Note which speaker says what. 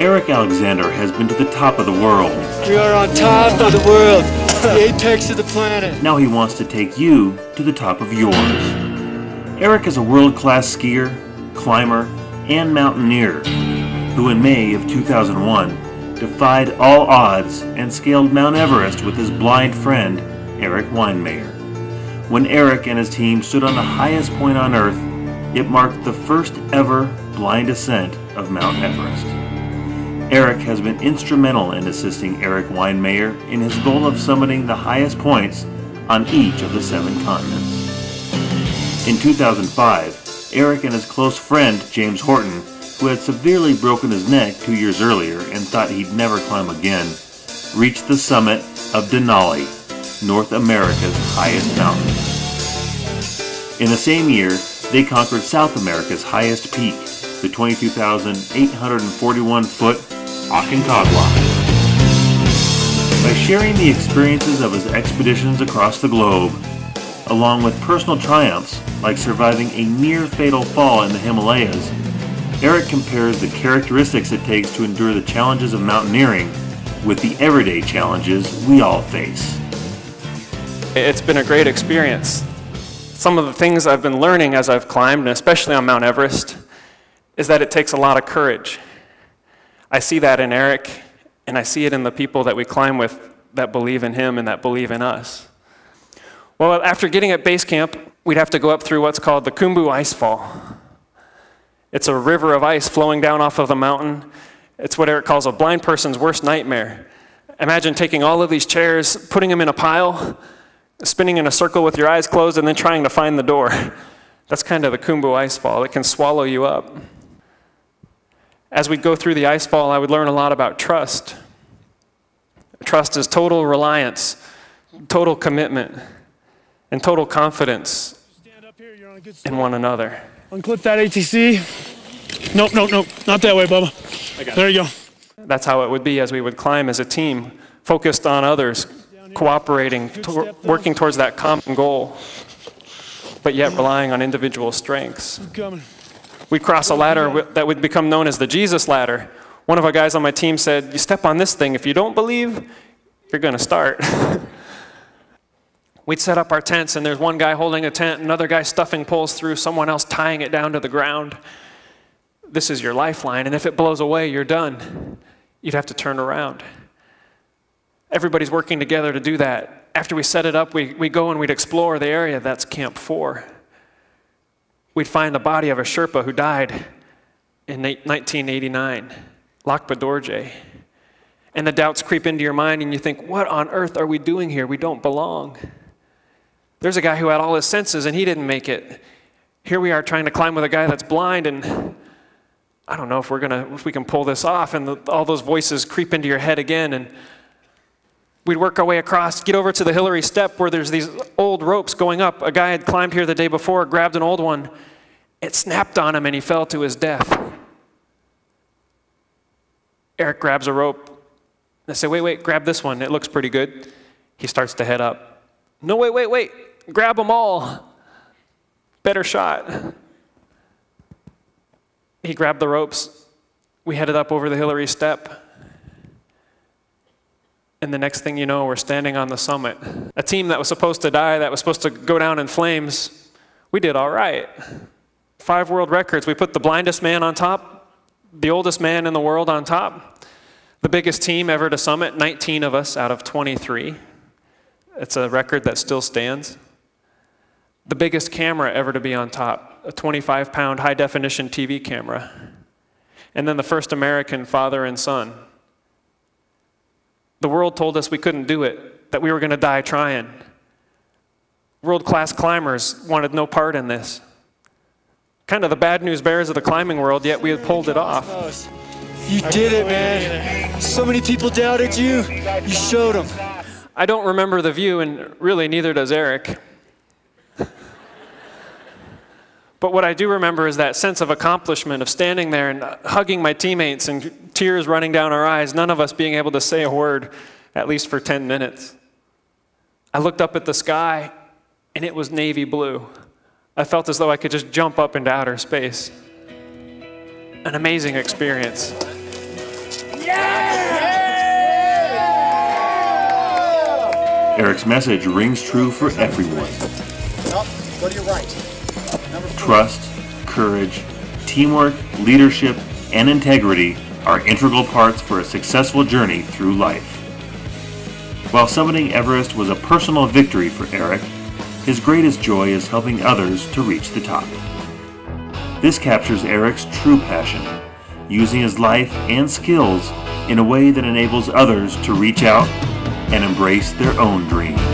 Speaker 1: Eric Alexander has been to the top of the world.
Speaker 2: We are on top of the world, the apex of the planet.
Speaker 1: Now he wants to take you to the top of yours. Eric is a world-class skier, climber, and mountaineer who in May of 2001 defied all odds and scaled Mount Everest with his blind friend, Eric Weinmayer. When Eric and his team stood on the highest point on Earth, it marked the first ever blind ascent of Mount Everest. Eric has been instrumental in assisting Eric Weinmayer in his goal of summiting the highest points on each of the 7 continents. In 2005, Eric and his close friend James Horton, who had severely broken his neck 2 years earlier and thought he'd never climb again, reached the summit of Denali, North America's highest mountain. In the same year, they conquered South America's highest peak, the 22,841-foot Aconcagua. By sharing the experiences of his expeditions across the globe, along with personal triumphs like surviving a near-fatal fall in the Himalayas, Eric compares the characteristics it takes to endure the challenges of mountaineering with the everyday challenges we all face.
Speaker 3: It's been a great experience. Some of the things I've been learning as I've climbed, and especially on Mount Everest, is that it takes a lot of courage. I see that in Eric, and I see it in the people that we climb with that believe in him and that believe in us. Well, after getting at base camp, we'd have to go up through what's called the Khumbu Icefall. It's a river of ice flowing down off of the mountain. It's what Eric calls a blind person's worst nightmare. Imagine taking all of these chairs, putting them in a pile, spinning in a circle with your eyes closed, and then trying to find the door. That's kind of the Khumbu Icefall. It can swallow you up. As we'd go through the icefall, I would learn a lot about trust. Trust is total reliance, total commitment, and total confidence in one another.
Speaker 4: Unclip that ATC. Nope, not that way, Bubba. There you go.
Speaker 3: That's how it would be as we would climb as a team, focused on others, cooperating, working towards that common goal, but yet relying on individual strengths. We'd cross a ladder that would become known as the Jesus ladder. One of our guys on my team said, "You step on this thing, if you don't believe, you're going to start." We'd set up our tents, and there's one guy holding a tent, another guy stuffing poles through, someone else tying it down to the ground. This is your lifeline, and if it blows away, you're done. You'd have to turn around. Everybody's working together to do that. After we set it up, we go and we'd explore the area. That's Camp 4. We'd find the body of a Sherpa who died in 1989, Lakpa Dorje. And the doubts creep into your mind, and you think, what on earth are we doing here? We don't belong. There's a guy who had all his senses, and he didn't make it. Here we are trying to climb with a guy that's blind, and I don't know if we can pull this off. And all those voices creep into your head again, and we'd work our way across, get over to the Hillary Step where there's these old ropes going up. A guy had climbed here the day before, grabbed an old one. It snapped on him and he fell to his death. Eric grabs a rope. I say, wait, grab this one. It looks pretty good. He starts to head up. No, wait. Grab them all. Better shot. He grabbed the ropes. We headed up over the Hillary Step. And the next thing you know, we're standing on the summit. A team that was supposed to die, that was supposed to go down in flames, we did all right. 5 world records. We put the blindest man on top, the oldest man in the world on top, the biggest team ever to summit, 19 of us out of 23. It's a record that still stands. The biggest camera ever to be on top, a 25-pound high-definition TV camera. And then the first American father and son. The world told us we couldn't do it, that we were going to die trying. World-class climbers wanted no part in this. Kind of the bad news bears of the climbing world, yet we had pulled it off.
Speaker 2: You did it, man. So many people doubted you. You showed them.
Speaker 3: I don't remember the view, and really neither does Eric. But what I do remember is that sense of accomplishment, of standing there and hugging my teammates and tears running down our eyes, none of us being able to say a word, at least for 10 minutes. I looked up at the sky, and it was navy blue. I felt as though I could just jump up into outer space. An amazing experience.
Speaker 1: Eric's message rings true for everyone.
Speaker 5: Up, go to your right. Number 4.
Speaker 1: Trust, courage, teamwork, leadership, and integrity are integral parts for a successful journey through life. While summiting Everest was a personal victory for Eric, his greatest joy is helping others to reach the top. This captures Eric's true passion, using his life and skills in a way that enables others to reach out and embrace their own dreams.